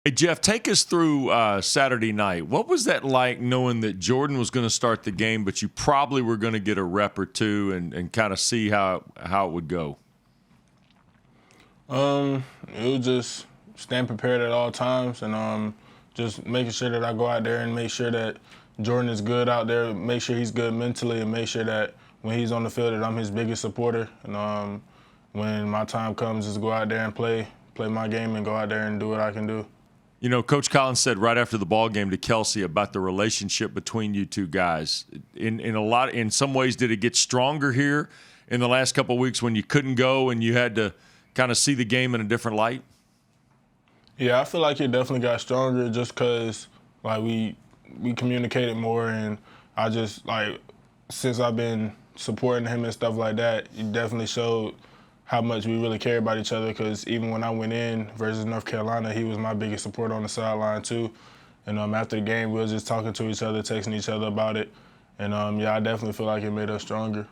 Hey, Jeff, take us through Saturday night. What was that like knowing that Jordan was going to start the game, but you probably were going to get a rep or two and kind of see how it would go? It was just staying prepared at all times and just making sure that I go out there and make sure that Jordan is good out there, make sure he's good mentally, and make sure that when he's on the field that I'm his biggest supporter. And when my time comes, just go out there and play my game and go out there and do what I can do. You know, Coach Collins said right after the ball game to Kelsey about the relationship between you two guys. In some ways, did it get stronger here in the last couple of weeks when you couldn't go and you had to kind of see the game in a different light? Yeah, I feel like it definitely got stronger just because like we communicated more, and I just like since I've been supporting him and stuff like that, it definitely showed how much we really care about each other, because even when I went in versus North Carolina, he was my biggest supporter on the sideline too. And after the game, we were just talking to each other, texting each other about it. And yeah, I definitely feel like it made us stronger.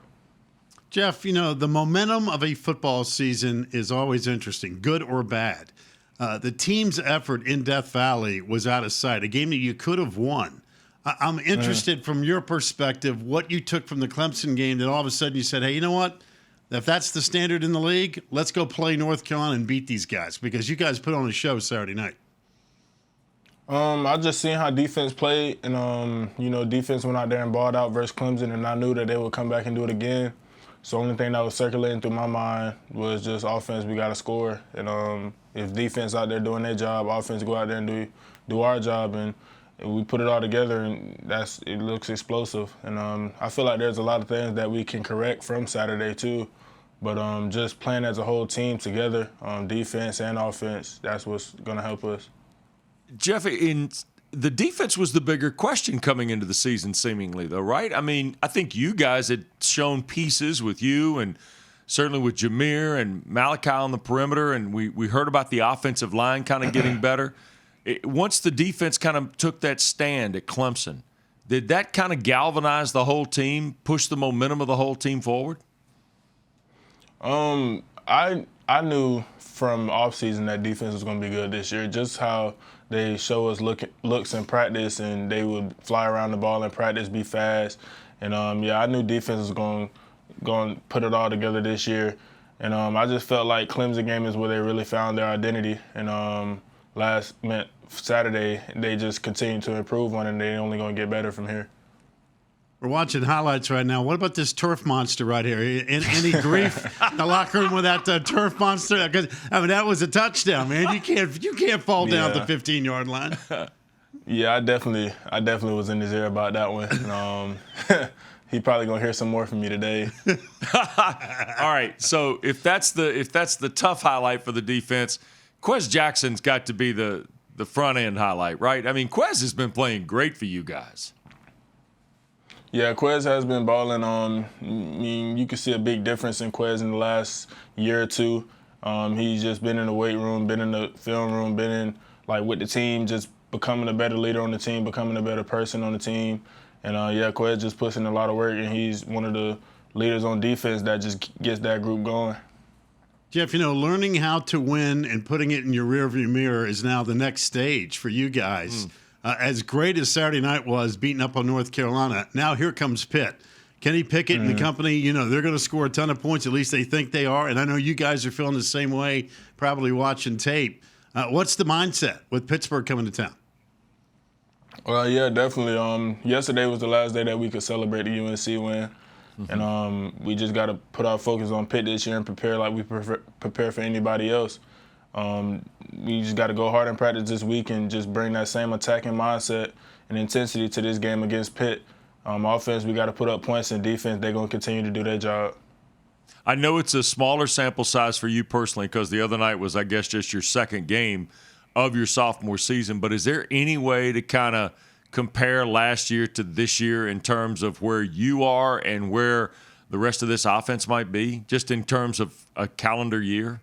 Jeff, you know, the momentum of a football season is always interesting, good or bad. The team's effort in Death Valley was out of sight, a game that you could have won. I'm interested from your perspective what you took from the Clemson game that all of a sudden you said, hey, you know what? If that's the standard in the league, let's go play North Carolina and beat these guys, because you guys put on a show Saturday night. I just seen how defense played, and defense went out there and balled out versus Clemson, and I knew that they would come back and do it again. So the only thing that was circulating through my mind was just offense. We got to score, and if defense out there doing their job, offense go out there and do our job, and we put it all together, and it looks explosive. And I feel like there's a lot of things that we can correct from Saturday too. But just playing as a whole team together, defense and offense, that's what's going to help us. Jeff, the defense was the bigger question coming into the season, seemingly, though, right? I mean, I think you guys had shown pieces with you and certainly with Jameer and Malachi on the perimeter, and we heard about the offensive line kind of getting better. Once the defense kind of took that stand at Clemson, did that kind of galvanize the whole team, push the momentum of the whole team forward? I knew from offseason that defense was going to be good this year. Just how they show us looks in practice, and they would fly around the ball in practice, be fast. And I knew defense was going to put it all together this year. And I just felt like Clemson game is where they really found their identity. And Saturday, they just continued to improve on it, and they're only going to get better from here. We're watching highlights right now. What about this turf monster right here? Any grief in the locker room with that turf monster? Because that was a touchdown, man. You can't fall down at the 15-yard line. Yeah, I definitely was in his ear about that one. He probably gonna hear some more from me today. All right. So if that's the tough highlight for the defense, Quez Jackson's got to be the front end highlight, right? I mean, Quez has been playing great for you guys. Yeah, Quez has been balling. I mean, you can see a big difference in Quez in the last year or two. He's just been in the weight room, been in the film room, been in with the team, just becoming a better leader on the team, becoming a better person on the team. And Quez just puts in a lot of work, and he's one of the leaders on defense that just gets that group going. Jeff, learning how to win and putting it in your rearview mirror is now the next stage for you guys. As great as Saturday night was, beating up on North Carolina, now here comes Pitt. Kenny Pickett and the company, they're going to score a ton of points. At least they think they are. And I know you guys are feeling the same way, probably watching tape. What's the mindset with Pittsburgh coming to town? Well, yeah, definitely. Yesterday was the last day that we could celebrate the UNC win. And we just got to put our focus on Pitt this year and prepare like we prepare for anybody else. We just got to go hard in practice this week and just bring that same attacking mindset and intensity to this game against Pitt. Offense, we got to put up points, and defense, they're going to continue to do their job. I know it's a smaller sample size for you personally because the other night was, I guess, just your second game of your sophomore season. But is there any way to kind of compare last year to this year in terms of where you are and where the rest of this offense might be, just in terms of a calendar year?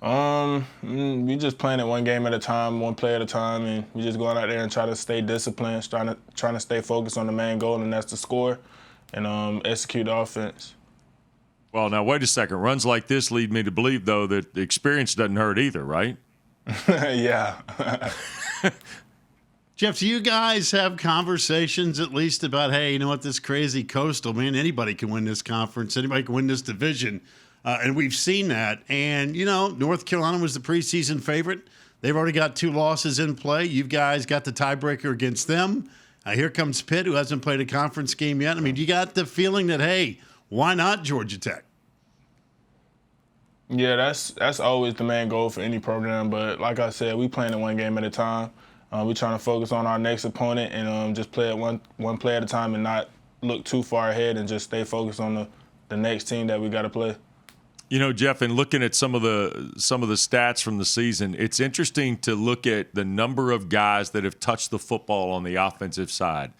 We just playing it one game at a time, one play at a time, and we just going out there and try to stay disciplined, trying to stay focused on the main goal, and that's to score and execute the offense. Well, now wait a second. Runs like this lead me to believe, though, that the experience doesn't hurt either, right? Yeah. Jeff, do you guys have conversations at least about, hey, you know what, this crazy Coastal, man, anybody can win this conference, anybody can win this division, and we've seen that. And, you know, North Carolina was the preseason favorite. They've already got 2 losses in play. You guys got the tiebreaker against them. Here comes Pitt, who hasn't played a conference game yet. I mean, you got the feeling that, hey, why not Georgia Tech? Yeah, that's always the main goal for any program. But like I said, we playing it one game at a time. We're trying to focus on our next opponent and just play it one play at a time and not look too far ahead and just stay focused on the next team that we got to play. You know, Jeff, in looking at some of the stats from the season, it's interesting to look at the number of guys that have touched the football on the offensive side.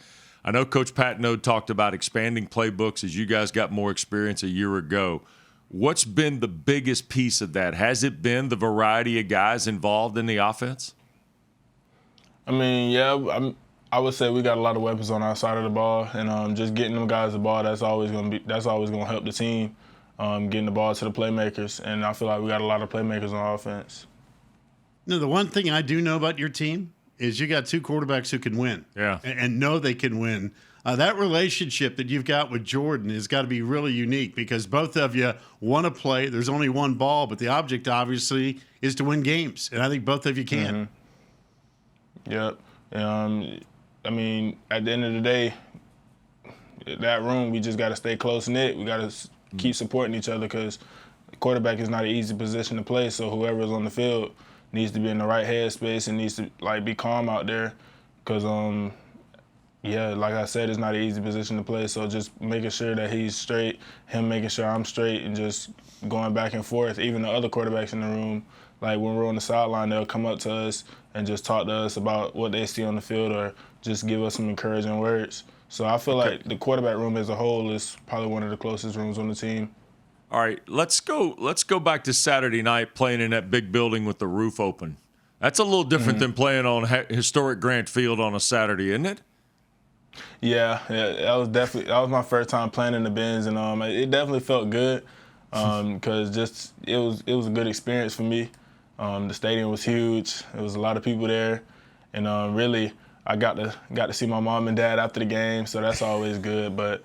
I know Coach Pat Node talked about expanding playbooks as you guys got more experience a year ago. What's been the biggest piece of that? Has it been the variety of guys involved in the offense? I mean, yeah, I would say we got a lot of weapons on our side of the ball, and just getting them guys the ball, that's always gonna help the team. Getting the ball to the playmakers, and I feel like we got a lot of playmakers on offense. No, the one thing I do know about your team is you got 2 quarterbacks who can win, and know they can win. That relationship that you've got with Jordan has got to be really unique because both of you want to play. There's only one ball, but the object obviously is to win games, and I think both of you can. Mm-hmm. Yep. I mean, at the end of the day, that room, we just got to stay close-knit. We got to keep supporting each other because quarterback is not an easy position to play, so whoever's on the field needs to be in the right headspace and needs to, like, be calm out there because, yeah, like I said, it's not an easy position to play, so just making sure that he's straight, him making sure I'm straight, and just going back and forth. Even the other quarterbacks in the room, like when we're on the sideline, they'll come up to us and just talk to us about what they see on the field or just give us some encouraging words. So I feel like the quarterback room as a whole is probably one of the closest rooms on the team. All right, let's go back to Saturday night playing in that big building with the roof open. That's a little different than playing on historic Grant Field on a Saturday, isn't it? Yeah, that was my first time playing in the Benz, and it definitely felt good because it was a good experience for me. The stadium was huge. There was a lot of people there, and really I got to see my mom and dad after the game, so that's always good. But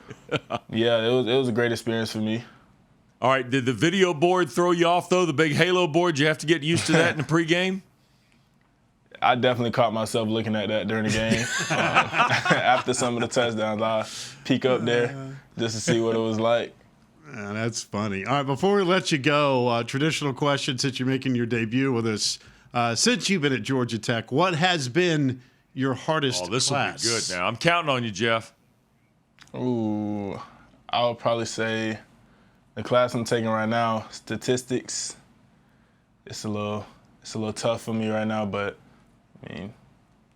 yeah, it was a great experience for me. All right, did the video board throw you off though? The big Halo board, you have to get used to that in the pregame? I definitely caught myself looking at that during the game. After some of the touchdowns, I peek up there just to see what it was like. Yeah, that's funny. All right, before we let you go, traditional question since you're making your debut with us. Since you've been at Georgia Tech, what has been your hardest class? This will be good now. I'm counting on you, Jeff. Ooh, I would probably say the class I'm taking right now, statistics. It's a little tough for me right now, but I mean,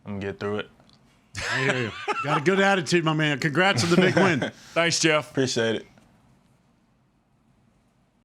I'm gonna get through it. I hear you. Got a good attitude, my man. Congrats on the big win. Thanks, Jeff. Appreciate it.